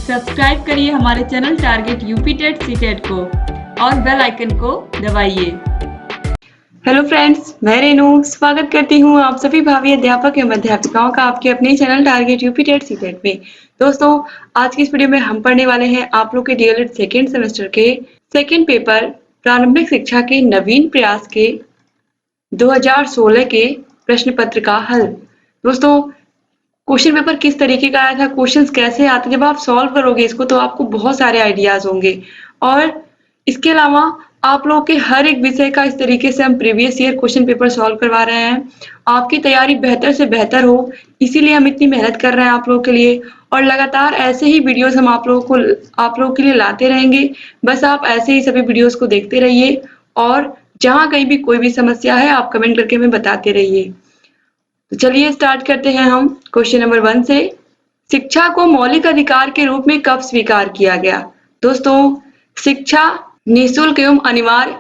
Subscribe करिए हमारे channel Target UP TET CTET को और बेल आइकन को दबाइए। हेलो फ्रेंड्स, मैं रेनू स्वागत करती हूँ आप सभी भावी अध्यापक एवं अध्यापिकाओं का आपके अपने channel Target UP TET CTET में। दोस्तों, आज की इस वीडियो में हम पढ़ने वाले हैं आप लोग के डीएलएड सेकेंड सेमेस्टर के सेकेंड पेपर प्रारंभिक शिक्षा के नवीन प्रयास के 2016 के प्रश्न पत्र का हल। दोस्तों, क्वेश्चन पेपर किस तरीके का आया था, क्वेश्चंस कैसे आते, जब आप सॉल्व करोगे इसको तो आपको बहुत सारे आइडियाज होंगे। और इसके अलावा आप लोगों के हर एक विषय का इस तरीके से हम previous year question paper solve करवा रहे हैं। आपकी तैयारी बेहतर से बेहतर हो, इसीलिए हम इतनी मेहनत कर रहे हैं आप लोगों के लिए। और लगातार ऐसे ही वीडियोस हम आप लोगों के लिए लाते रहेंगे। बस आप ऐसे ही सभी वीडियोस को देखते रहिए और जहां कहीं भी कोई भी समस्या है आप कमेंट करके हमें बताते रहिए। तो चलिए स्टार्ट करते हैं हम क्वेश्चन नंबर 1 से। शिक्षा को मौलिक अधिकार के रूप में कब स्वीकार किया गया? दोस्तों, शिक्षा निःशुल्क एवं अनिवार्य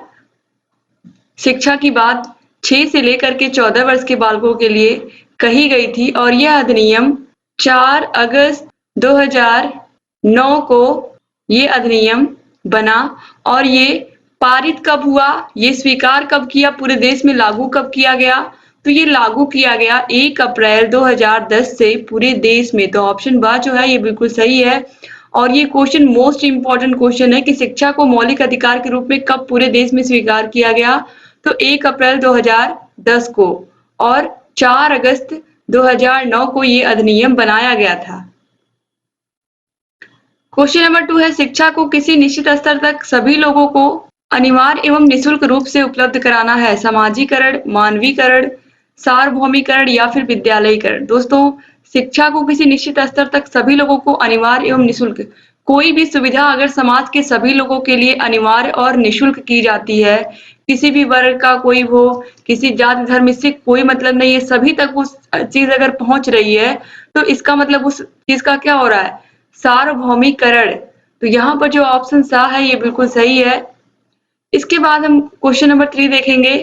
शिक्षा की बात 6 से लेकर के 14 वर्ष के बालकों के लिए कही गई थी और यह अधिनियम 4 अगस्त 2009 को ये अधिनियम बना। और ये पारित कब हुआ, ये स्वीकार कब किया, पूरे देश में लागू कब किया गया? तो ये लागू किया गया 1 अप्रैल 2010 से पूरे देश में। तो ऑप्शन बा जो है ये बिल्कुल सही है। और ये क्वेश्चन मोस्ट इंपॉर्टेंट क्वेश्चन है कि शिक्षा को मौलिक अधिकार के रूप में कब पूरे देश में स्वीकार किया गया? तो 1 अप्रैल 2010 को और 4 अगस्त 2009 को ये अधिनियम बनाया गया था। क्वेश्चन नंबर 2 है, शिक्षा को किसी निश्चित स्तर तक सभी लोगों को अनिवार्य एवं निःशुल्क रूप से उपलब्ध कराना है। समाजीकरण, मानवीकरण, सार्वभौमिकरण या फिर विद्यालयीकरण? दोस्तों, शिक्षा को किसी निश्चित स्तर तक सभी लोगों को अनिवार्य एवं निःशुल्क, कोई भी सुविधा अगर समाज के सभी लोगों के लिए अनिवार्य और निःशुल्क की जाती है, किसी भी वर्ग का कोई हो, किसी जाति धर्म, इससे कोई मतलब नहीं है, सभी तक वो चीज अगर पहुंच रही है तो इसका मतलब उस चीज का क्या हो रहा है? सार्वभौमिकरण। तो यहाँ पर जो ऑप्शन सा है ये बिल्कुल सही है। इसके बाद हम क्वेश्चन नंबर 3 देखेंगे।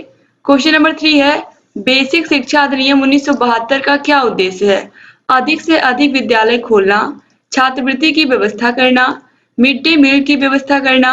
क्वेश्चन नंबर 3 है, बेसिक शिक्षा अधिनियम 1972 का क्या उद्देश्य है? अधिक से अधिक विद्यालय खोलना, छात्रवृत्ति की व्यवस्था करना, मिड डे मील की व्यवस्था करना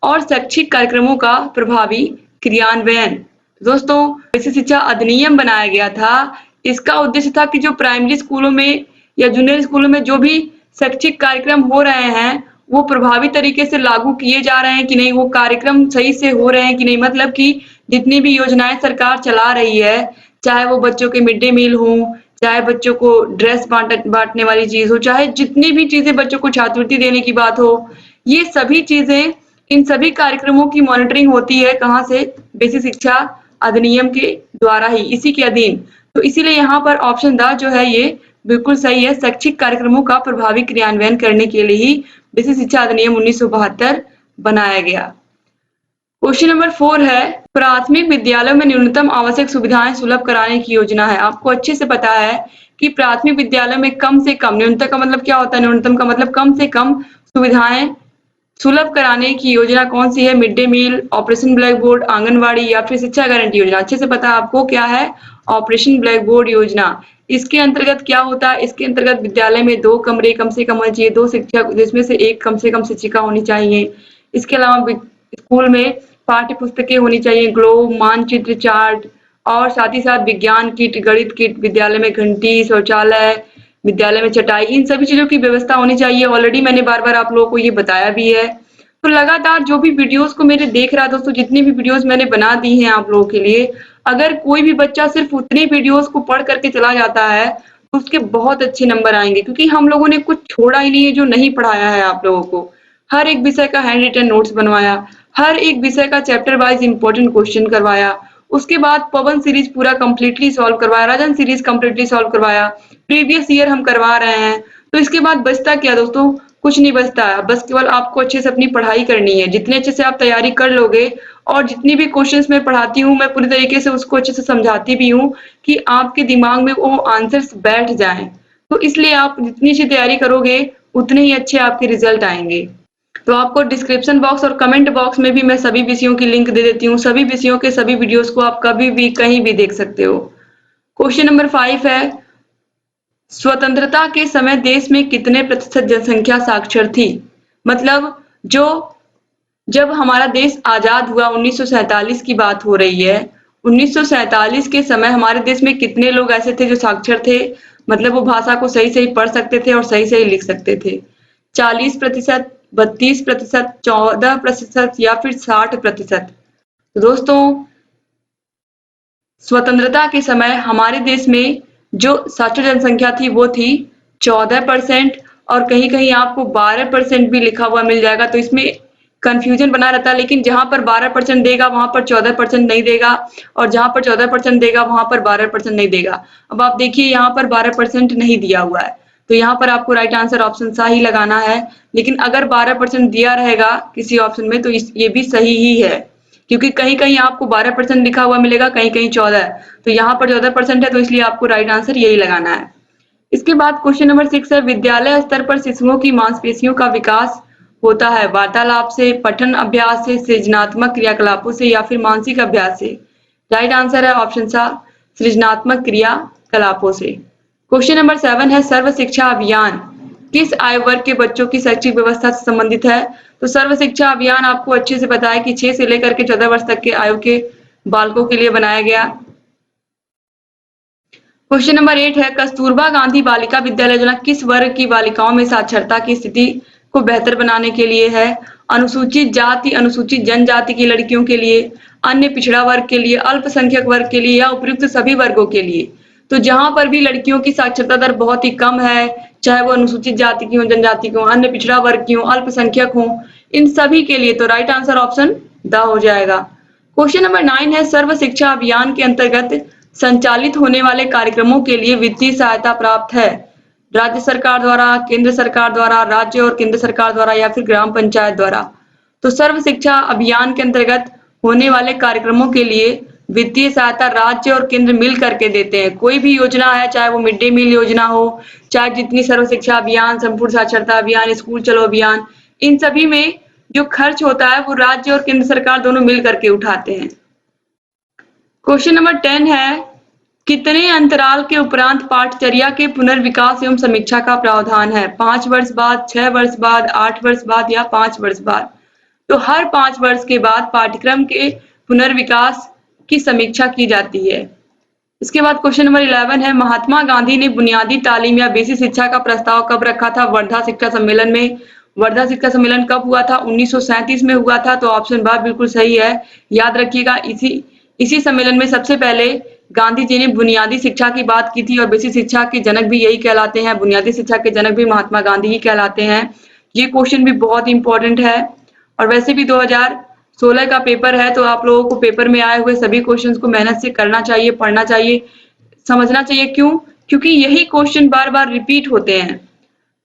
और शैक्षिक कार्यक्रमों का प्रभावी क्रियान्वयन। दोस्तों, बेसिक शिक्षा अधिनियम बनाया गया था, इसका उद्देश्य था कि जो प्राइमरी स्कूलों में या जूनियर स्कूलों में जो भी शैक्षिक कार्यक्रम हो रहे हैं वो प्रभावी तरीके से लागू किए जा रहे हैं कि नहीं, वो कार्यक्रम सही से हो रहे हैं कि नहीं। मतलब कि जितनी भी योजनाएं सरकार चला रही है, चाहे वो बच्चों के मिड डे मील हो, चाहे बच्चों को ड्रेस बांटने वाली चीज हो, चाहे जितनी भी चीजें बच्चों को छात्रवृत्ति देने की बात हो, ये सभी चीजें, इन सभी कार्यक्रमों की मॉनिटरिंग होती है कहाँ से? बेसिक शिक्षा अधिनियम के द्वारा ही, इसी के अधीन। तो इसीलिए यहाँ पर ऑप्शन द जो है ये बिल्कुल सही है। शैक्षिक कार्यक्रमों का प्रभावी क्रियान्वयन करने के लिए ही बेसिक शिक्षा अधिनियम 1972 बनाया गया। क्वेश्चन नंबर 4 है, प्राथमिक विद्यालयों में न्यूनतम आवश्यक सुविधाएं सुलभ कराने की योजना है। आपको अच्छे से पता है कि प्राथमिक विद्यालयों में कम से कम, न्यूनतम का मतलब क्या होता है? न्यूनतम का मतलब कम से कम सुविधाएं सुलभ कराने की योजना कौन सी है? Mid day meal, operation blackboard, anganwadi या फिर शिक्षा गारंटी योजना? अच्छे से पता है आपको क्या है? ऑपरेशन ब्लैक बोर्ड योजना। इसके अंतर्गत क्या होता है? इसके अंतर्गत विद्यालय में 2 कमरे कम से कम होने चाहिए, 2 शिक्षक, जिसमें से 1 कम से कम शिक्षिका होनी चाहिए। इसके अलावा स्कूल में पाठ्य पुस्तकें होनी चाहिए, ग्लोब, मानचित्र, चार्ट और साथ ही साथ विज्ञान किट, गणित किट, विद्यालय में घंटी, शौचालय, विद्यालय में चटाई, इन सभी चीजों की व्यवस्था होनी चाहिए। ऑलरेडी मैंने बार बार आप लोगों को ये बताया भी है। तो लगातार जो भी वीडियोस को मेरे देख रहा है दोस्तों, जितनी भी वीडियोस मैंने बना दी हैं आप लोगों के लिए, अगर कोई भी बच्चा सिर्फ उतनी वीडियोस को पढ़ करके चला जाता है तो उसके बहुत अच्छे नंबर आएंगे, क्योंकि हम लोगों ने कुछ छोड़ा ही नहीं है जो नहीं पढ़ाया है आप लोगों को। हर एक विषय का हैंड रिटन नोट्स बनवाया, हर एक विषय का चैप्टर वाइज इंपॉर्टेंट क्वेश्चन करवाया, उसके बाद पवन सीरीज पूरा कंप्लीटली सॉल्व करवाया, राजन सीरीज कंप्लीटली सॉल्व करवाया, प्रीवियस ईयर हम करवा रहे हैं। तो इसके बाद बचता क्या दोस्तों? कुछ नहीं बचता है, बस केवल आपको अच्छे से अपनी पढ़ाई करनी है। जितने अच्छे से आप तैयारी कर लोगे, और जितनी भी क्वेश्चंस मैं पढ़ाती हूँ मैं पूरी तरीके से उसको अच्छे से समझाती भी हूँ कि आपके दिमाग में वो आंसर्स बैठ जाएं। तो इसलिए आप जितनी अच्छी तैयारी करोगे उतने ही अच्छे आपके रिजल्ट आएंगे। तो आपको डिस्क्रिप्शन बॉक्स और कमेंट बॉक्स में भी मैं सभी विषयों की लिंक दे देती हूँ। सभी विषयों के सभी वीडियोस को आप कभी भी कहीं भी देख सकते हो। क्वेश्चन नंबर 5 है, स्वतंत्रता के समय देश में कितने प्रतिशत जनसंख्या साक्षर थी? मतलब जो जब हमारा देश आजाद हुआ 1947 की बात हो रही है। 1947 के समय हमारे देश में कितने लोग ऐसे थे जो साक्षर थे, मतलब वो भाषा को सही सही पढ़ सकते थे और सही सही लिख सकते थे? 40%, 32%, 14% या फिर 60%? तो दोस्तों, स्वतंत्रता के समय हमारे देश में जो साक्षर जनसंख्या थी वो थी 14%, और कहीं कहीं आपको 12% भी लिखा हुआ मिल जाएगा, तो इसमें कंफ्यूजन बना रहता है। लेकिन जहां पर 12% देगा वहां पर 14% नहीं देगा, और जहां पर 14% देगा वहां पर 12% नहीं देगा। अब आप देखिए यहाँ पर 12% नहीं दिया हुआ है, तो यहाँ पर आपको राइट आंसर ऑप्शन सा ही लगाना है। लेकिन अगर 12% दिया रहेगा किसी ऑप्शन में तो ये भी सही ही है, क्योंकि कहीं कहीं आपको 12% लिखा हुआ मिलेगा, कहीं कहीं 14, तो यहाँ पर 14% है, तो इसलिए आपको राइट आंसर यही लगाना है। इसके बाद क्वेश्चन नंबर 6 है, विद्यालय स्तर पर शिशुओं की मांसपेशियों का विकास होता है वार्तालाप से, पठन अभ्यास से, सृजनात्मक क्रियाकलापों से या फिर मानसिक अभ्यास से? राइट आंसर है ऑप्शन सा, सृजनात्मक क्रियाकलापों से। क्वेश्चन नंबर 7 है, सर्व शिक्षा अभियान किस आयु वर्ग के बच्चों की शैक्षिक व्यवस्था से संबंधित है? तो सर्व शिक्षा अभियान आपको अच्छे से पता है कि 6 से लेकर के 14 वर्ष तक के आयु के बालकों के लिए बनाया गया। क्वेश्चन नंबर 8 है, कस्तूरबा गांधी बालिका विद्यालय योजना किस वर्ग की बालिकाओं में साक्षरता की स्थिति को बेहतर बनाने के लिए है? अनुसूचित जाति, अनुसूचित जनजाति की लड़कियों के लिए, अन्य पिछड़ा वर्ग के लिए, अल्पसंख्यक वर्ग के लिए या उपयुक्त सभी वर्गों के लिए? तो जहां पर भी लड़कियों की साक्षरता दर बहुत ही कम है, चाहे वो अनुसूचित जाति की हो, जनजाति की हो, अन्य पिछड़ा वर्ग की हो, अल्पसंख्यक हो, इन सभी के लिए तो राइट आंसर ऑप्शन द हो जाएगा। क्वेश्चन नंबर 9 है, सर्व शिक्षा अभियान के अंतर्गत संचालित होने वाले कार्यक्रमों के लिए वित्तीय सहायता प्राप्त है राज्य सरकार द्वारा, केंद्र सरकार द्वारा, राज्य और केंद्र सरकार द्वारा या फिर ग्राम पंचायत द्वारा? तो सर्व शिक्षा अभियान के अंतर्गत होने वाले कार्यक्रमों के लिए वित्तीय सहायता राज्य और केंद्र मिल करके देते हैं। कोई भी योजना है, चाहे वो मिड डे मील योजना हो, चाहे जितनी सर्व शिक्षा अभियान, संपूर्ण साक्षरता अभियान, स्कूल चलो अभियान, इन सभी में जो खर्च होता है वो राज्य और केंद्र सरकार दोनों मिल करके उठाते हैं। क्वेश्चन नंबर 10 है, कितने अंतराल के उपरांत पाठचर्या के पुनर्विकास एवं समीक्षा का प्रावधान है? 5 वर्ष बाद, 6 वर्ष बाद, 8 वर्ष बाद या 5 वर्ष बाद? तो हर 5 वर्ष के बाद पाठ्यक्रम के पुनर्विकास की समीक्षा की जाती है। इसके बाद क्वेश्चन नंबर 11 है, महात्मा गांधी ने बुनियादी तालीम या बेसिक शिक्षा का प्रस्ताव कब रखा था? वर्धा शिक्षा सम्मेलन में। वर्धा शिक्षा सम्मेलन कब हुआ था? 1937 में हुआ था, तो ऑप्शन बा बिल्कुल सही है। याद रखिएगा, इसी सम्मेलन में सबसे पहले गांधी जी ने बुनियादी शिक्षा की बात की थी, और बेसिक शिक्षा के जनक भी यही कहलाते हैं, बुनियादी शिक्षा के जनक भी महात्मा गांधी ही कहलाते हैं। ये क्वेश्चन भी बहुत इंपॉर्टेंट है, और वैसे भी 2016 का पेपर है, तो आप लोगों को पेपर में आए हुए सभी क्वेश्चंस को मेहनत से करना चाहिए, पढ़ना चाहिए, समझना चाहिए। क्यों? क्योंकि यही क्वेश्चन बार बार रिपीट होते हैं।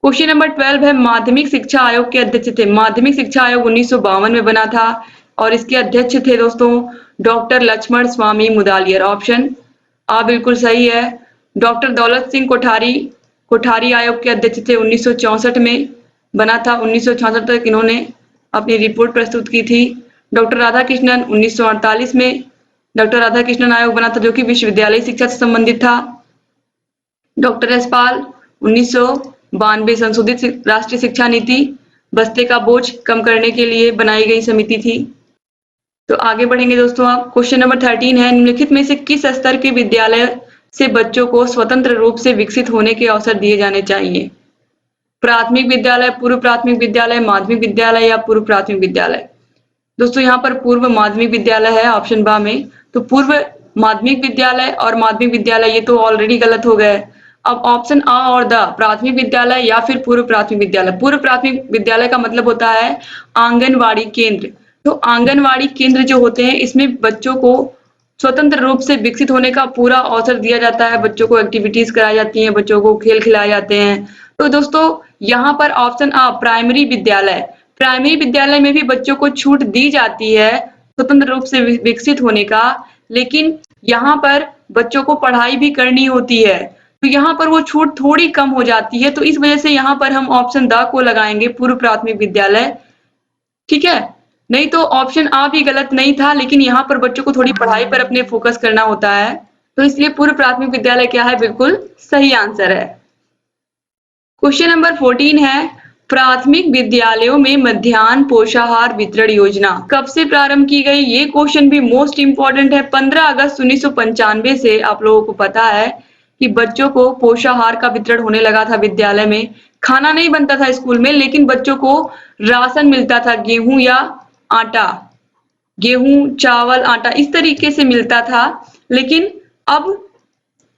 क्वेश्चन नंबर 12 है, माध्यमिक शिक्षा आयोग के अध्यक्ष थे? माध्यमिक शिक्षा आयोग 1952 में बना था, और इसके अध्यक्ष थे दोस्तों डॉक्टर लक्ष्मण स्वामी मुदालियर। ऑप्शन आ बिल्कुल सही है। डॉक्टर दौलत सिंह कोठारी आयोग के अध्यक्ष थे, 1964 में बना था, 1966 तक इन्होंने अपनी रिपोर्ट प्रस्तुत की थी। डॉक्टर राधाकृष्णन 1948 में डॉक्टर राधाकृष्णन आयोग बना था, जो कि विश्वविद्यालय शिक्षा से संबंधित था। डॉक्टर यशपाल 1992 संशोधित राष्ट्रीय शिक्षा नीति बस्ते का बोझ कम करने के लिए बनाई गई समिति थी। तो आगे बढ़ेंगे दोस्तों आप। क्वेश्चन नंबर 13 है, निम्नलिखित में से किस स्तर के विद्यालय से बच्चों को स्वतंत्र रूप से विकसित होने के अवसर दिए जाने चाहिए? प्राथमिक विद्यालय, पूर्व प्राथमिक विद्यालय, माध्यमिक विद्यालय या पूर्व प्राथमिक विद्यालय? दोस्तों यहाँ पर पूर्व माध्यमिक विद्यालय है ऑप्शन बा में, तो पूर्व माध्यमिक विद्यालय और माध्यमिक विद्यालय ये तो ऑलरेडी गलत हो गए। अब ऑप्शन आ और द, प्राथमिक विद्यालय या फिर पूर्व प्राथमिक विद्यालय। पूर्व प्राथमिक विद्यालय का मतलब होता है आंगनवाड़ी केंद्र। तो आंगनवाड़ी केंद्र जो होते हैं, इसमें बच्चों को स्वतंत्र रूप से विकसित होने का पूरा अवसर दिया जाता है, बच्चों को एक्टिविटीज कराई जाती हैं, बच्चों को खेल खिलाए जाते हैं। तो दोस्तों यहाँ पर ऑप्शन आ, प्राइमरी विद्यालय, प्राइमरी विद्यालय में भी बच्चों को छूट दी जाती है स्वतंत्र रूप से विकसित होने का, लेकिन यहाँ पर बच्चों को पढ़ाई भी करनी होती है, तो यहाँ पर वो छूट थोड़ी कम हो जाती है। तो इस वजह से यहाँ पर हम ऑप्शन द को लगाएंगे, पूर्व प्राथमिक विद्यालय। ठीक है, नहीं तो ऑप्शन आ भी गलत नहीं था, लेकिन यहाँ पर बच्चों को थोड़ी पढ़ाई पर अपने फोकस करना होता है, तो इसलिए पूर्व प्राथमिक विद्यालय क्या है, बिल्कुल सही आंसर है। क्वेश्चन नंबर 14 है प्राथमिक विद्यालयों में मध्याह्न पोषाहार वितरण योजना कब से प्रारंभ की गई। ये क्वेश्चन भी मोस्ट इंपॉर्टेंट है। 15 अगस्त 1995 से आप लोगों को पता है कि बच्चों को पोषाहार का वितरण होने लगा था विद्यालय में। खाना नहीं बनता था स्कूल में, लेकिन बच्चों को राशन मिलता था, गेहूं या आटा, गेहूं चावल आटा इस तरीके से मिलता था। लेकिन अब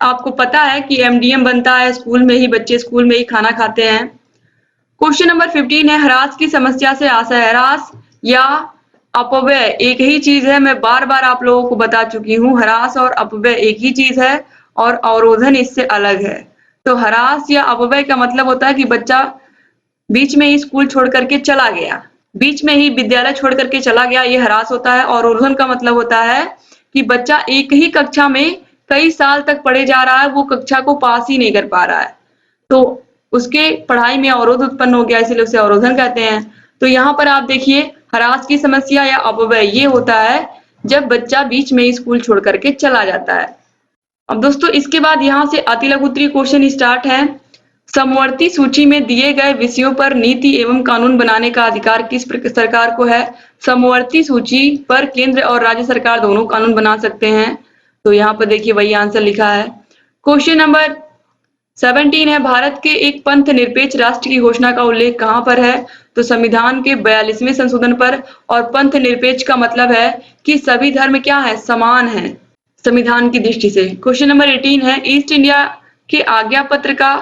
आपको पता है कि एमडीएम बनता है स्कूल में ही, बच्चे स्कूल में ही खाना खाते हैं। क्वेश्चन नंबर 15 है ह्रास की समस्या से आशय। ह्रास या अपव्यय एक ही चीज है, मैं बार बार आप लोगों को बता चुकी हूँ। ह्रास और अपव्यय एक ही चीज है और अवरोधन इससे अलग है। तो ह्रास या अपव्यय का मतलब होता है कि बच्चा बीच में ही स्कूल छोड़ करके चला गया, बीच में ही विद्यालय छोड़ करके चला गया, ये ह्रास होता है। और अवरोधन का मतलब होता है कि बच्चा एक ही कक्षा में कई साल तक पढ़े जा रहा है, वो कक्षा को पास ही नहीं कर पा रहा है, तो उसके पढ़ाई में अवरोध उत्पन्न हो गया, इसलिए उसे अवरोधन कहते हैं। तो यहाँ पर आप देखिए ह्रास की समस्या या अपव्यय ये होता है जब बच्चा बीच में ही स्कूल छोड़ करके चला जाता है। अब दोस्तों इसके बाद यहाँ से अति लघु उत्तरीय क्वेश्चन स्टार्ट है। समवर्ती सूची में दिए गए विषयों पर नीति एवं कानून बनाने का अधिकार किस सरकार को है। समवर्ती सूची पर केंद्र और राज्य सरकार दोनों कानून बना सकते हैं। तो यहाँ पर देखिए वही आंसर लिखा है। क्वेश्चन नंबर 17 है भारत के एक पंथ निरपेक्ष राष्ट्र की घोषणा का उल्लेख कहाँ पर है। तो संविधान के 42वें संशोधन पर। और पंथ निरपेक्ष का मतलब है कि सभी धर्म क्या है, समान है संविधान की दृष्टि से। क्वेश्चन नंबर 18 है ईस्ट इंडिया के आज्ञा पत्र का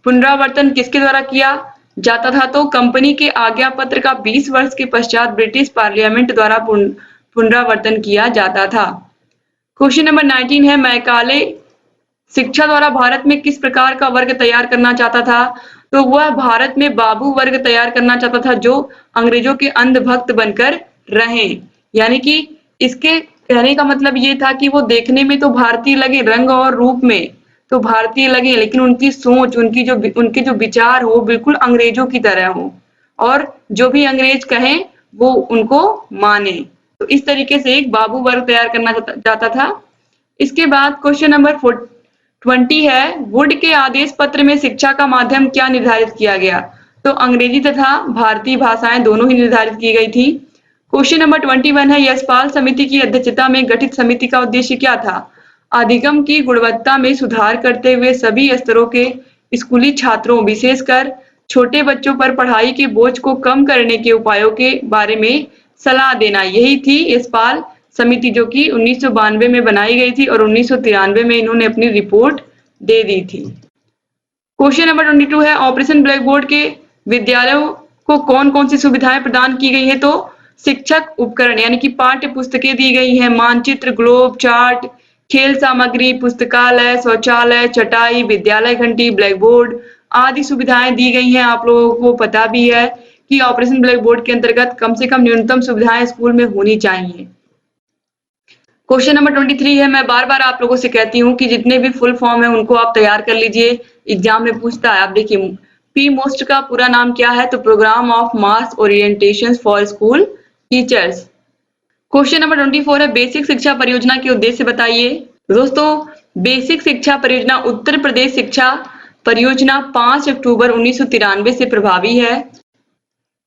पुनरावर्तन किसके द्वारा किया जाता था। तो कंपनी के आज्ञा पत्र का 20 वर्ष के पश्चात ब्रिटिश पार्लियामेंट द्वारा पुनरावर्तन किया जाता था। क्वेश्चन नंबर 19 है मैकाले शिक्षा द्वारा भारत में किस प्रकार का वर्ग तैयार करना चाहता था। तो वह भारत में बाबू वर्ग तैयार करना चाहता था जो अंग्रेजों के अंधभक्त बनकर रहें। यानी कि इसके कहने का मतलब ये था कि वो देखने में तो भारतीय लगे, रंग और रूप में तो भारतीय लगे, लेकिन उनकी सोच, उनके जो विचार हो बिल्कुल अंग्रेजों की तरह हो और जो भी अंग्रेज कहें वो उनको माने। तो इस तरीके से एक बाबू वर्ग तैयार करना चाहता था। इसके बाद क्वेश्चन नंबर 20 है वुड के आदेश पत्र में शिक्षा का माध्यम क्या निर्धारित किया गया। तो अंग्रेजी तथा भारतीय भाषाएं दोनों ही निर्धारित की गई थी। क्वेश्चन नंबर 21 है यशपाल समिति की अध्यक्षता में गठित समिति का उद्देश्य क्या था। अधिगम की गुणवत्ता में सुधार करते हुए सभी स्तरों के स्कूली छात्रों विशेषकर छोटे बच्चों पर पढ़ाई के बोझ को कम करने के उपायों के बारे में सलाह देना, यही थी यशपाल समिति जो कि 1992 में बनाई गई थी और 1993 में इन्होंने अपनी रिपोर्ट दे दी थी। क्वेश्चन नंबर 22 है ऑपरेशन ब्लैक बोर्ड के विद्यालयों को कौन कौन सी सुविधाएं प्रदान की गई है। तो शिक्षक उपकरण यानी कि पाठ्य पुस्तकें दी गई हैं, मानचित्र, ग्लोब, चार्ट, खेल सामग्री, पुस्तकालय, शौचालय, चटाई, विद्यालय घंटी, ब्लैक बोर्ड आदि सुविधाएं दी गई हैं। आप लोगों को पता भी है कि ऑपरेशन ब्लैक बोर्ड के अंतर्गत कम से कम न्यूनतम सुविधाएं स्कूल में होनी चाहिए। क्वेश्चन नंबर 23 है मैं बार बार आप लोगों से कहती हूँ कि जितने भी फुल फॉर्म है उनको आप तैयार कर लीजिए, एग्जाम में पूछता है। आप देखिए पी मोस्ट का पूरा नाम क्या है। तो programme of mass orientation for school teachers. Question number 24 है बेसिक शिक्षा परियोजना के उद्देश्य बताइए। दोस्तों बेसिक शिक्षा परियोजना उत्तर प्रदेश शिक्षा परियोजना 5 अक्टूबर 1993 से प्रभावी है।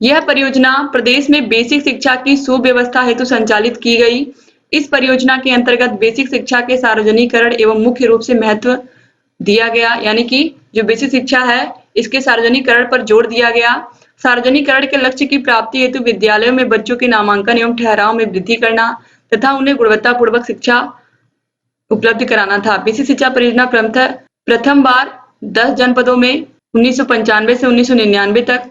यह परियोजना प्रदेश में बेसिक शिक्षा की सुव्यवस्था हेतु संचालित की गई। इस परियोजना के अंतर्गत बेसिक शिक्षा के सार्वजनिकरण एवं मुख्य रूप से महत्व दिया गया, यानी कि जो बेसिक शिक्षा है इसके सार्वजनिकरण पर जोर दिया गया। सार्वजनिकरण के लक्ष्य की प्राप्ति हेतु विद्यालयों में बच्चों के नामांकन एवं ठहराव में वृद्धि करना तथा उन्हें गुणवत्तापूर्वक शिक्षा उपलब्ध कराना था। बेसिक शिक्षा परियोजना प्रथम बार 10 जनपदों में 1995 से 1999 तक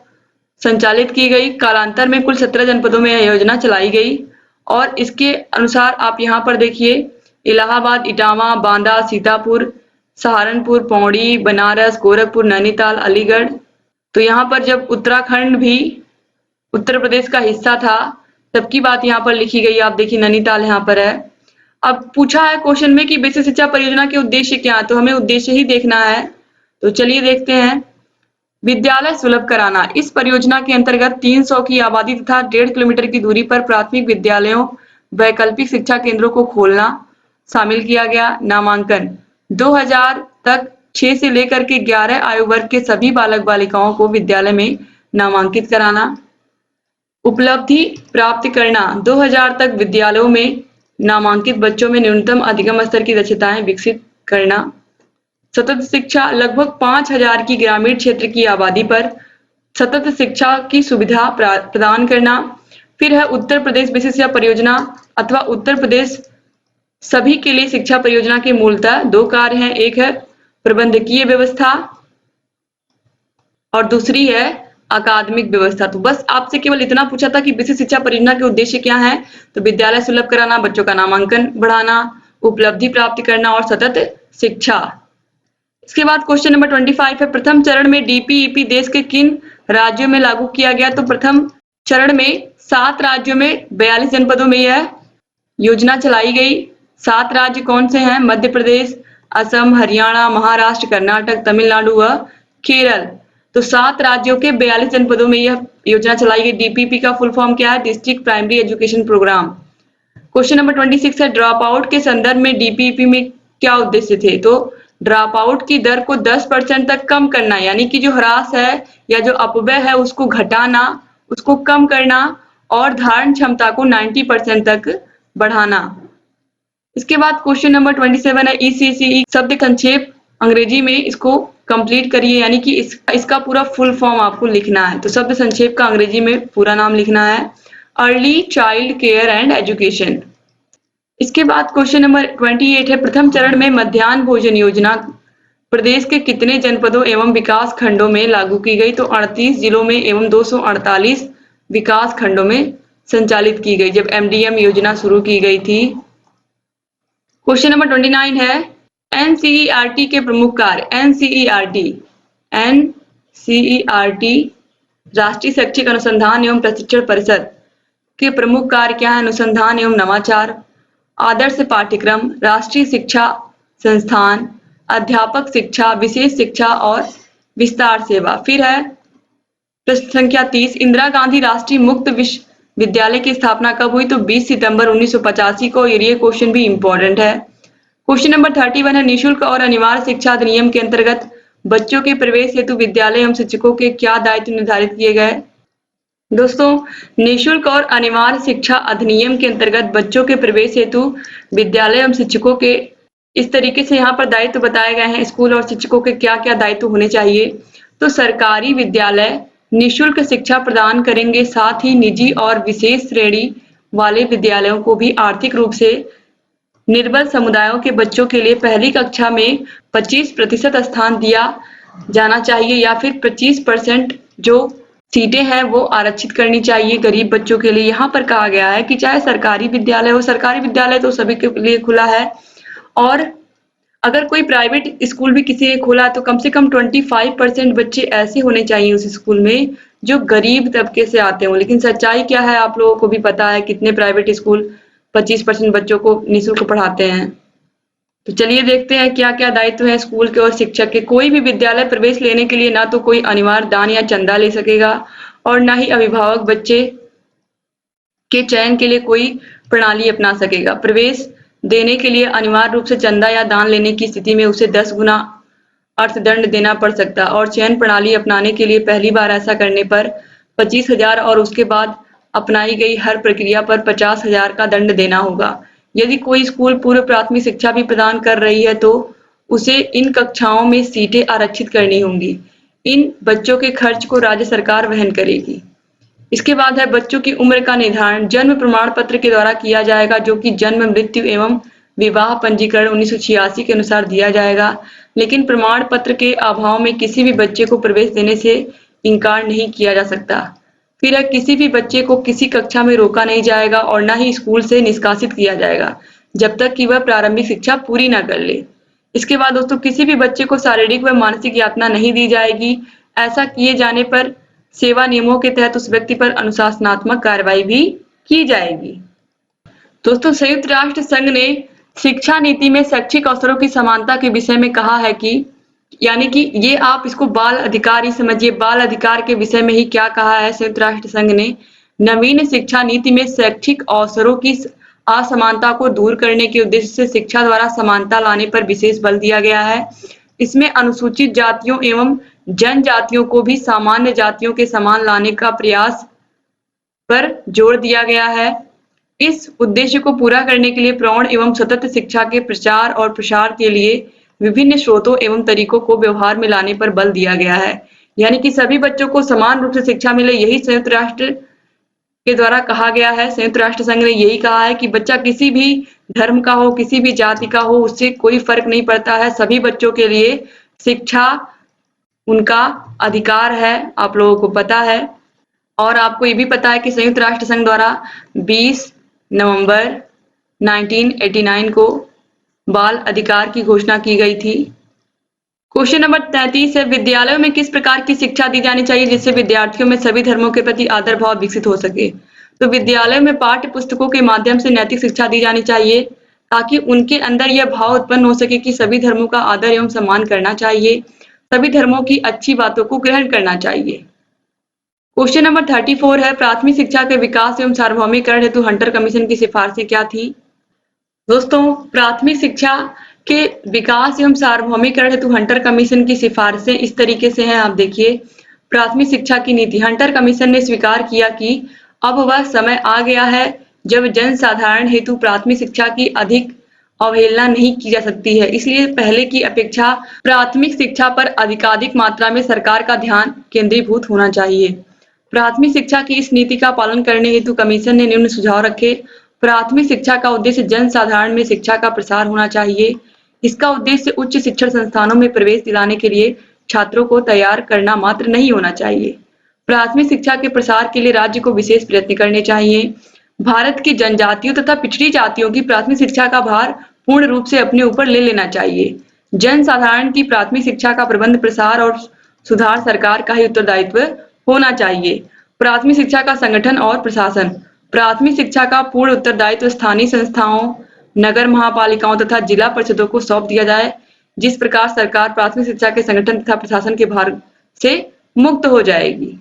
संचालित की गई। कालांतर में कुल 17 जनपदों में यह योजना चलाई गई और इसके अनुसार आप यहाँ पर देखिए इलाहाबाद, इटावा, बांदा, सीतापुर, सहारनपुर, पौड़ी, बनारस, गोरखपुर, नैनीताल, अलीगढ़। तो यहाँ पर जब उत्तराखंड भी उत्तर प्रदेश का हिस्सा था तब की बात यहाँ पर लिखी गई। आप देखिए नैनीताल यहाँ पर है। अब पूछा है क्वेश्चन में कि बेसिक शिक्षा परियोजना के उद्देश्य क्या है, तो हमें उद्देश्य ही देखना है। तो चलिए देखते हैं। विद्यालय सुलभ कराना। इस परियोजना के अंतर्गत 300 की आबादी तथा 1.5 किलोमीटर की दूरी पर प्राथमिक विद्यालयों, वैकल्पिक शिक्षा केंद्रों को खोलना शामिल किया गया। नामांकन 2000 तक 6 से लेकर के 11 आयु वर्ग के सभी बालक बालिकाओं को विद्यालय में नामांकित कराना। उपलब्धि प्राप्त करना, 2000 तक विद्यालयों में नामांकित बच्चों में न्यूनतम अधिगम स्तर की दक्षताएं विकसित करना। सतत शिक्षा, लगभग 5000 की ग्रामीण क्षेत्र की आबादी पर सतत शिक्षा की सुविधा प्रदान करना। फिर है उत्तर प्रदेश विशेष परियोजना अथवा उत्तर प्रदेश सभी के लिए शिक्षा परियोजना के मूलतः 2 कार्य हैं, एक है प्रबंधकीय व्यवस्था और दूसरी है अकादमिक व्यवस्था। तो बस आपसे केवल इतना पूछा था कि विशेष शिक्षा परियोजना के उद्देश्य क्या है, तो विद्यालय सुलभ कराना, बच्चों का नामांकन बढ़ाना, उपलब्धि प्राप्त करना और सतत शिक्षा। इसके बाद क्वेश्चन नंबर 25 है, प्रथम चरण में डीपीईपी देश के किन राज्यों में लागू किया गया? तो प्रथम चरण में 7 राज्यों में 42 जनपदों में यह योजना चलाई गई। 7 राज्य कौन से हैं? मध्य प्रदेश, असम, हरियाणा, महाराष्ट्र, कर्नाटक, तमिलनाडु व केरल। तो 7 राज्यों के 42 जनपदों में यह योजना चलाई गई। डीपीपी का फुल फॉर्म क्या है? District primary education programme. Question number 26 है, ड्रॉप आउट के संदर्भ में डीपीपी में क्या उद्देश्य थे? तो ड्रॉप आउट की दर को 10% तक कम करना, यानी कि जो ह्रास है या जो अपव्यय है उसको घटाना, उसको कम करना और धारण क्षमता को 90% तक बढ़ाना। इसके बाद क्वेश्चन नंबर 27 है, ईसीसीई शब्द संक्षेप अंग्रेजी में इसको कंप्लीट करिए, यानी कि इसका पूरा फुल फॉर्म आपको लिखना है। तो शब्द संक्षेप का अंग्रेजी में पूरा नाम लिखना है early child care and education. इसके बाद क्वेश्चन नंबर 28 है, प्रथम चरण में मध्याह्न भोजन योजना प्रदेश के कितने जनपदों एवं विकास खंडों में लागू की गई? तो 38 जिलों में एवं 248 विकास खंडों में संचालित की गई जब एमडीएम योजना शुरू की गई थी। क्वेश्चन नंबर 29 है, एनसीईआरटी के प्रमुख कार्य। एनसीईआरटी राष्ट्रीय शैक्षिक अनुसंधान एवं प्रशिक्षण परिषद के प्रमुख कार्य क्या है? अनुसंधान एवं नवाचार, आदर्श पाठ्यक्रम, राष्ट्रीय शिक्षा संस्थान, अध्यापक शिक्षा, विशेष शिक्षा और विस्तार सेवा। फिर है प्रश्न संख्या 30, इंदिरा गांधी राष्ट्रीय मुक्त विश्वविद्यालय की स्थापना कब हुई? तो 20 सितंबर 1985 को। ये क्वेश्चन भी इंपॉर्टेंट है। क्वेश्चन नंबर 31 है, निःशुल्क और अनिवार्य शिक्षा अधिनियम के अंतर्गत बच्चों के प्रवेश हेतु विद्यालय एवं शिक्षकों के क्या दायित्व निर्धारित किए गए? दोस्तों, निःशुल्क और अनिवार्य शिक्षा अधिनियम के अंतर्गत बच्चों के प्रवेश हेतु विद्यालय एवं शिक्षकों के इस तरीके से यहाँ पर दायित्व बताए गए हैं। स्कूल और शिक्षकों के क्या क्या दायित्व होने चाहिए? तो सरकारी विद्यालय निःशुल्क शिक्षा प्रदान करेंगे, साथ ही निजी और विशेष श्रेणी वाले विद्यालयों को भी आर्थिक रूप से निर्बल समुदायों के बच्चों के लिए पहली कक्षा में 25% स्थान दिया जाना चाहिए या फिर 25% जो सीटें हैं वो आरक्षित करनी चाहिए गरीब बच्चों के लिए। यहाँ पर कहा गया है कि चाहे सरकारी विद्यालय हो, सरकारी विद्यालय तो सभी के लिए खुला है, और अगर कोई प्राइवेट स्कूल भी किसी ने खोला तो कम से कम 25% बच्चे ऐसे होने चाहिए उस स्कूल में जो गरीब तबके से आते हों। लेकिन सच्चाई क्या है आप लोगों को भी पता है, कितने प्राइवेट स्कूल 25% बच्चों को निःशुल्क पढ़ाते हैं। तो चलिए देखते हैं क्या क्या दायित्व है स्कूल के और शिक्षक के। कोई भी विद्यालय प्रवेश लेने के लिए ना तो कोई अनिवार्य दान या चंदा ले सकेगा और ना ही अभिभावक बच्चे के चयन के लिए कोई प्रणाली अपना सकेगा। प्रवेश देने के लिए अनिवार्य रूप से चंदा या दान लेने की स्थिति में उसे 10 गुना अर्थदंड देना पड़ सकता है और चयन प्रणाली अपनाने के लिए पहली बार ऐसा करने पर 25,000 और उसके बाद अपनाई गई हर प्रक्रिया पर 50,000 का दंड देना होगा। यदि कोई स्कूल पूर्व प्राथमिक शिक्षा भी प्रदान कर रही है तो उसे इन कक्षाओं में सीटें आरक्षित करनी होंगी। इन बच्चों के खर्च को राज्य सरकार वहन करेगी। इसके बाद है बच्चों की उम्र का निर्धारण जन्म प्रमाण पत्र के द्वारा किया जाएगा, जो कि जन्म, मृत्यु एवं विवाह पंजीकरण 1986 के अनुसार दिया जाएगा। लेकिन प्रमाण पत्र के अभाव में किसी भी बच्चे को प्रवेश देने से इनकार नहीं किया जा सकता। फिर है किसी भी बच्चे को किसी कक्षा में रोका नहीं जाएगा और न ही स्कूल से निष्कासित किया जाएगा जब तक कि वह प्रारंभिक शिक्षा पूरी न कर ले। इसके बाद दोस्तों, किसी भी बच्चे को शारीरिक व मानसिक यातना नहीं दी जाएगी। ऐसा किए जाने पर सेवा नियमों के तहत उस व्यक्ति पर अनुशासनात्मक कार्रवाई भी की जाएगी। दोस्तों, संयुक्त राष्ट्र संघ ने शिक्षा नीति में शैक्षिक अवसरों की समानता के विषय में कहा है कि, यानी कि ये आप इसको बाल अधिकार ही समझिए। बाल अधिकार के विषय में ही क्या कहा है संयुक्त राष्ट्र संघ ने? नवीन शिक्षा नीति में शैक्षिक अवसरों की असमानता को दूर करने के उद्देश्य से शिक्षा द्वारा समानता लाने पर विशेष बल दिया गया है। इसमें अनुसूचित जातियों एवं जनजातियों को भी सामान्य जातियों के समान लाने का प्रयास पर जोर दिया गया है। इस उद्देश्य को पूरा करने के लिए प्रौढ़ एवं सतत शिक्षा के प्रचार और प्रसार के लिए विभिन्न स्रोतों एवं तरीकों को व्यवहार में लाने पर बल दिया गया है। यानी कि सभी बच्चों को समान रूप से शिक्षा मिले, यही संयुक्त राष्ट्र के द्वारा कहा गया है। संयुक्त राष्ट्र संघ ने यही कहा है कि बच्चा किसी भी धर्म का हो, किसी भी जाति का हो, उससे कोई फर्क नहीं पड़ता है। सभी बच्चों के लिए शिक्षा उनका अधिकार है, आप लोगों को पता है। और आपको ये भी पता है कि संयुक्त राष्ट्र संघ द्वारा 20 नवंबर 1989 को बाल अधिकार की घोषणा की गई थी। क्वेश्चन नंबर 33 है, विद्यालयों में किस प्रकार की शिक्षा दी जानी चाहिए जिससे विद्यार्थियों में सभी धर्मों के प्रति आदर भाव विकसित हो सके। तो विद्यालयों में पाठ्य पुस्तकों के माध्यम से नैतिक शिक्षा दी जानी चाहिए ताकि उनके अंदर यह भाव उत्पन्न हो सके कि सभी धर्मों का आदर एवं सम्मान करना चाहिए, सभी धर्मों की अच्छी बातों को ग्रहण करना चाहिए। क्वेश्चन नंबर 34 है, प्राथमिक शिक्षा के विकास एवं सार्वभौमिकरण हेतु हंटर कमीशन की सिफारिशें क्या थी। दोस्तों, प्राथमिक शिक्षा के विकास एवं सार्वभौमिकरण हेतु हंटर कमीशन की सिफारिशें इस तरीके से हैं। आप देखिए, प्राथमिक शिक्षा की नीति। हंटर कमीशन ने स्वीकार किया कि अब वह समय आ गया है जब जनसाधारण हेतु प्राथमिक शिक्षा की अधिक अवहेलना नहीं की जा सकती है, इसलिए पहले की अपेक्षा प्राथमिक शिक्षा पर अधिकाधिक मात्रा में सरकार का ध्यान केंद्रीभूत होना चाहिए। प्राथमिक शिक्षा की इस नीति का पालन करने हेतु कमीशन ने निम्न सुझाव रखे। प्राथमिक शिक्षा का उद्देश्य जनसाधारण में शिक्षा का प्रसार होना चाहिए। इसका उद्देश्य उच्च शिक्षण संस्थानों में प्रवेश दिलाने के लिए छात्रों को तैयार करना मात्र नहीं होना चाहिए। प्राथमिक शिक्षा के प्रसार के लिए राज्य को विशेष प्रयत्न करने चाहिए। भारत की जनजातियों तथा पिछड़ी जातियों की प्राथमिक शिक्षा का भार पूर्ण रूप से अपने ऊपर ले लेना चाहिए। जनसाधारण की प्राथमिक शिक्षा का प्रबंध, प्रसार और सुधार सरकार का ही उत्तरदायित्व होना चाहिए। प्राथमिक शिक्षा का संगठन और प्रशासन। प्राथमिक शिक्षा का पूर्ण उत्तरदायित्व स्थानीय संस्थाओं, नगर महापालिकाओं तथा जिला परिषदों को सौंप दिया जाए। जिस प्रकार सरकार प्राथमिक शिक्षा के संगठन तथा प्रशासन के भार से मुक्त हो जाएगी।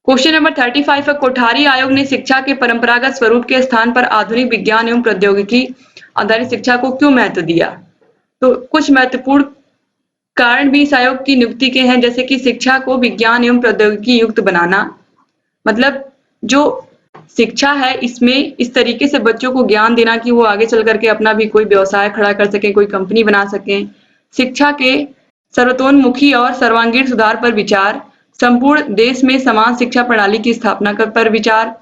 क्वेश्चन नंबर 35 है, कोठारी आयोग ने शिक्षा के परंपरागत स्वरूप के स्थान पर आधुनिक विज्ञान एवं प्रौद्योगिकी आधारित शिक्षा को क्यों महत्व दिया। तो कुछ महत्वपूर्ण कारण भी इस आयोग की नियुक्ति के हैं, जैसे कि शिक्षा को विज्ञान एवं प्रौद्योगिकी युक्त बनाना। मतलब जो शिक्षा है इसमें इस तरीके से बच्चों को ज्ञान देना कि वो आगे चल करके अपना भी कोई व्यवसाय खड़ा कर सकें, कोई कंपनी बना सकें। शिक्षा के सर्वतोन्मुखी और सर्वांगीण सुधार पर विचार। संपूर्ण देश में समान शिक्षा प्रणाली की स्थापना पर विचार।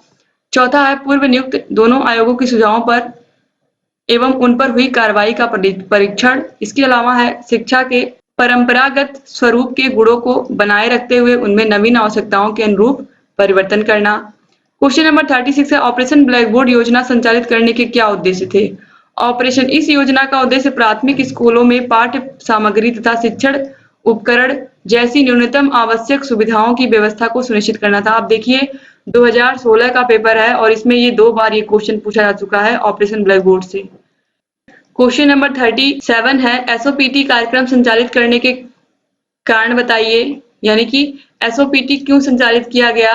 चौथा है, पूर्व नियुक्त दोनों आयोगों के सुझावों पर एवं उन पर हुई कार्रवाई का परीक्षण। इसके अलावा है, शिक्षा के परंपरागत स्वरूप के गुणों को बनाए रखते हुए उनमें नवीन आवश्यकताओं के अनुरूप परिवर्तन करना। क्वेश्चन नंबर 36 है, ऑपरेशन ब्लैक बोर्ड योजना संचालित करने के क्या उद्देश्य थे। ऑपरेशन, इस योजना का उद्देश्य प्राथमिक स्कूलों में पाठ्य सामग्री तथा शिक्षण उपकरण जैसी न्यूनतम आवश्यक सुविधाओं की व्यवस्था को सुनिश्चित करना था। आप देखिए 2016 का पेपर है और इसमें ये 2 बार ये क्वेश्चन पूछा जा चुका है ऑपरेशन ब्लैक बोर्ड से। क्वेश्चन नंबर 37 है, एसओपीटी कार्यक्रम संचालित करने के कारण बताइए। यानी कि एसओपीटी क्यों संचालित किया गया।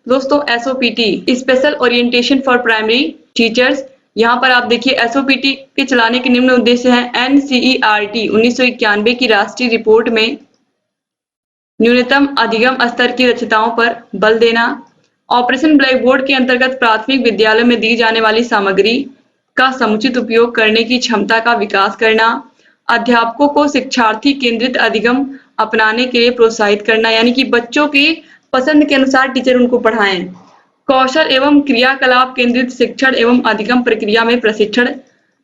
दोस्तों, SOPT special orientation for primary teachers, यहाँ पर आप देखिए एसओपीटी के चलाने के निम्न उद्देश्य हैं। एनसीईआरटी 1991 की राष्ट्रीय रिपोर्ट में न्यूनतम अधिगम स्तर की दक्षताओं पर बल देना। ऑपरेशन ब्लैक बोर्ड के अंतर्गत प्राथमिक विद्यालय में दी जाने वाली सामग्री का समुचित उपयोग करने की क्षमता का विकास करना। अध्यापकों को शिक्षार्थी केंद्रित अधिगम अपनाने के लिए प्रोत्साहित करना, यानी कि बच्चों की पसंद के अनुसार टीचर उनको पढ़ाएं। कौशल एवं क्रियाकलाप केंद्रित शिक्षण एवं अधिगम प्रक्रिया में प्रशिक्षण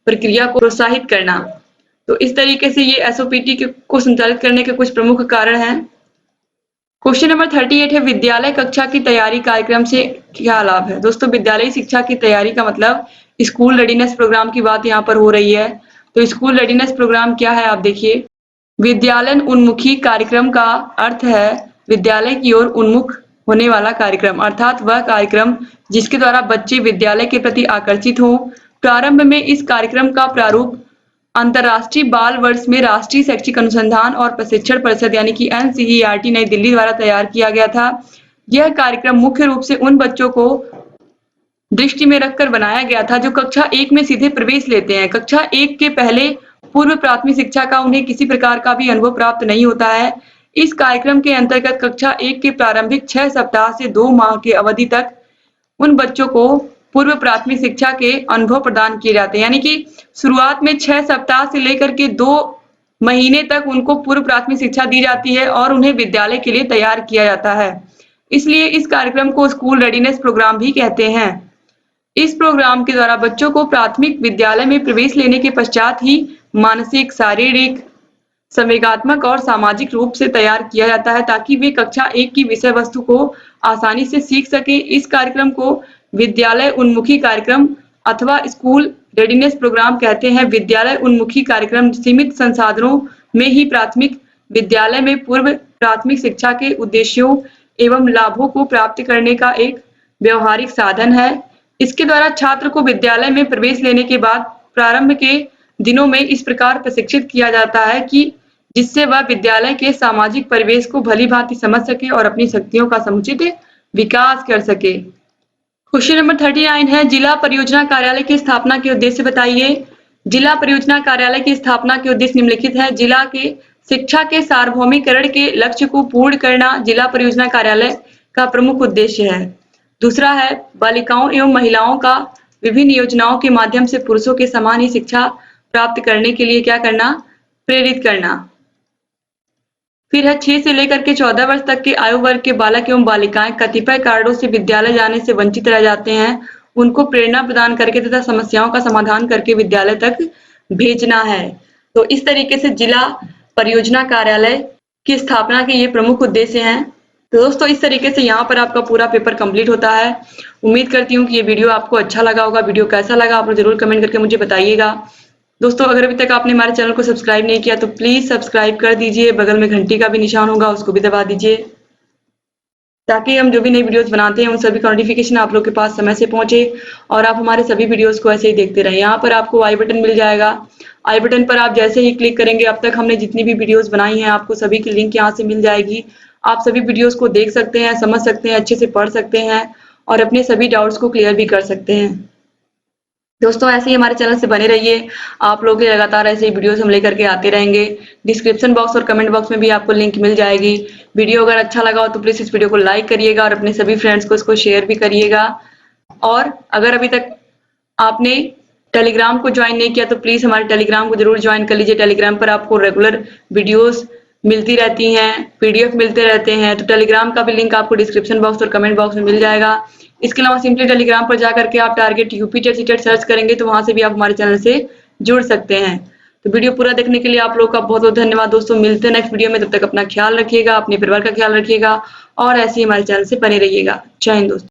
प्रक्रिया को प्रोत्साहित करना। तो इस तरीके से ये एसओपीटी को संचालित करने के कुछ प्रमुख कारण हैं। क्वेश्चन नंबर 38 है, विद्यालय कक्षा की तैयारी कार्यक्रम से क्या लाभ है। दोस्तों, विद्यालय शिक्षा की तैयारी का मतलब स्कूल रेडीनेस प्रोग्राम की बात यहाँ पर हो रही है। तो स्कूल रेडीनेस प्रोग्राम क्या है, आप देखिए। विद्यालय उन्मुखी कार्यक्रम का अर्थ है विद्यालय की ओर उन्मुख होने वाला कार्यक्रम, अर्थात वह कार्यक्रम जिसके द्वारा बच्चे विद्यालय के प्रति आकर्षित हों। प्रारंभ में इस कार्यक्रम का प्रारूप अंतर्राष्ट्रीय बाल वर्ष में राष्ट्रीय शैक्षिक अनुसंधान और प्रशिक्षण परिषद यानी कि एनसीईआरटी नई दिल्ली द्वारा तैयार किया गया था। यह कार्यक्रम मुख्य रूप से उन बच्चों को दृष्टि में रखकर बनाया गया था जो कक्षा 1 में सीधे प्रवेश लेते हैं। कक्षा 1 के पहले पूर्व प्राथमिक शिक्षा का उन्हें किसी प्रकार का भी अनुभव प्राप्त नहीं होता है। इस कार्यक्रम के अंतर्गत कक्षा 1 के प्रारंभिक 6 सप्ताह से 2 माह की अवधि तक उन बच्चों को पूर्व प्राथमिक शिक्षा के अनुभव प्रदान किए जाते हैं। यानी कि शुरुआत में 6 सप्ताह से लेकर के 2 महीने तक उनको पूर्व प्राथमिक शिक्षा दी जाती है और उन्हें विद्यालय के लिए तैयार किया जाता है। इसलिए इस कार्यक्रम को स्कूल रेडीनेस प्रोग्राम भी कहते हैं। इस प्रोग्राम के द्वारा बच्चों को प्राथमिक विद्यालय में प्रवेश लेने के पश्चात ही मानसिक, शारीरिक, संवेगात्मक और सामाजिक रूप से तैयार किया जाता है ताकि वे कक्षा 1 की विषय वस्तु को आसानी से सीख सके। इस कार्यक्रम को विद्यालय उन्मुखी कार्यक्रम अथवा स्कूल रेडीनेस प्रोग्राम कहते हैं। विद्यालय उन्मुखी कार्यक्रम सीमित संसाधनों में ही प्राथमिक विद्यालय में पूर्व प्राथमिक शिक्षा के उद्देश्यों एवं लाभों को प्राप्त करने का एक व्यवहारिक साधन है। इसके द्वारा छात्र को विद्यालय में प्रवेश लेने के बाद प्रारंभ के दिनों में इस प्रकार प्रशिक्षित किया जाता है कि जिससे वह विद्यालय के सामाजिक परिवेश को भली भांति समझ सके और अपनी शक्तियों का समुचित विकास कर सके। क्वेश्चन नंबर 39 है, जिला परियोजना कार्यालय की स्थापना के उद्देश्य बताइए। जिला परियोजना कार्यालय की स्थापना के उद्देश्य निम्नलिखित है। जिला के शिक्षा के सार्वभौमिकरण के लक्ष्य को पूर्ण करना जिला परियोजना कार्यालय का प्रमुख उद्देश्य है। दूसरा है, बालिकाओं एवं महिलाओं का विभिन्न योजनाओं के माध्यम से पुरुषों के समान ही शिक्षा प्राप्त करने के लिए क्या करना, प्रेरित करना। फिर है 6 से लेकर के 14 वर्ष तक के आयु वर्ग के बालक एवं बालिकाएं कतिपय कारणों से विद्यालय जाने से वंचित रह जाते हैं, उनको प्रेरणा प्रदान करके तथा समस्याओं का समाधान करके विद्यालय तक भेजना है। तो इस तरीके से जिला परियोजना कार्यालय की स्थापना के ये प्रमुख उद्देश्य हैं। तो दोस्तों इस तरीके से यहाँ पर आपका पूरा पेपर कंप्लीट होता है। उम्मीद करती हूँ कि ये वीडियो आपको अच्छा लगा होगा। वीडियो कैसा लगा आप लोग जरूर कमेंट करके मुझे बताइएगा। दोस्तों अगर अभी तक आपने हमारे चैनल को सब्सक्राइब नहीं किया तो प्लीज सब्सक्राइब कर दीजिए। बगल में घंटी का भी निशान होगा, उसको भी दबा दीजिए ताकि हम जो भी नई वीडियोस बनाते हैं उन सभी का नोटिफिकेशन आप लोग के पास समय से पहुंचे और आप हमारे सभी वीडियोस को ऐसे ही देखते रहें। यहाँ पर आपको आई बटन मिल जाएगा। आई बटन पर आप जैसे ही क्लिक करेंगे अब तक हमने जितनी भी वीडियोस बनाई हैं आपको सभी की लिंक यहाँ से मिल जाएगी। आप सभी वीडियोस को देख सकते हैं, समझ सकते हैं, अच्छे से पढ़ सकते हैं और अपने सभी डाउट्स को क्लियर भी कर सकते हैं। दोस्तों ऐसे ही हमारे चैनल से बने रहिए। आप लोग लगातार ऐसे ही वीडियोस हम लेकर के आते रहेंगे। डिस्क्रिप्शन बॉक्स और कमेंट बॉक्स में भी आपको लिंक मिल जाएगी। वीडियो अगर अच्छा लगा हो तो प्लीज इस वीडियो को लाइक करिएगा और अपने सभी फ्रेंड्स को इसको शेयर भी करिएगा। और अगर अभी तक आपने टेलीग्राम को ज्वाइन नहीं किया तो प्लीज हमारे टेलीग्राम को जरूर ज्वाइन कर लीजिए। टेलीग्राम पर आपको रेगुलर वीडियोस मिलती रहती हैं, पीडीएफ मिलते रहते हैं। तो टेलीग्राम का भी लिंक आपको डिस्क्रिप्शन बॉक्स और कमेंट बॉक्स में मिल जाएगा। इसके अलावा सिंपली टेलीग्राम पर जाकर के आप Target UP TET CTET search करेंगे तो वहां से भी आप हमारे चैनल से जुड़ सकते हैं। तो वीडियो पूरा देखने के लिए आप लोग का बहुत बहुत धन्यवाद। दोस्तों मिलते हैं नेक्स्ट वीडियो में, तब तक अपना ख्याल रखिएगा, अपने परिवार का ख्याल रखिएगा और ऐसे ही हमारे चैनल से बने रहिएगा। जय हिंद दोस्तों।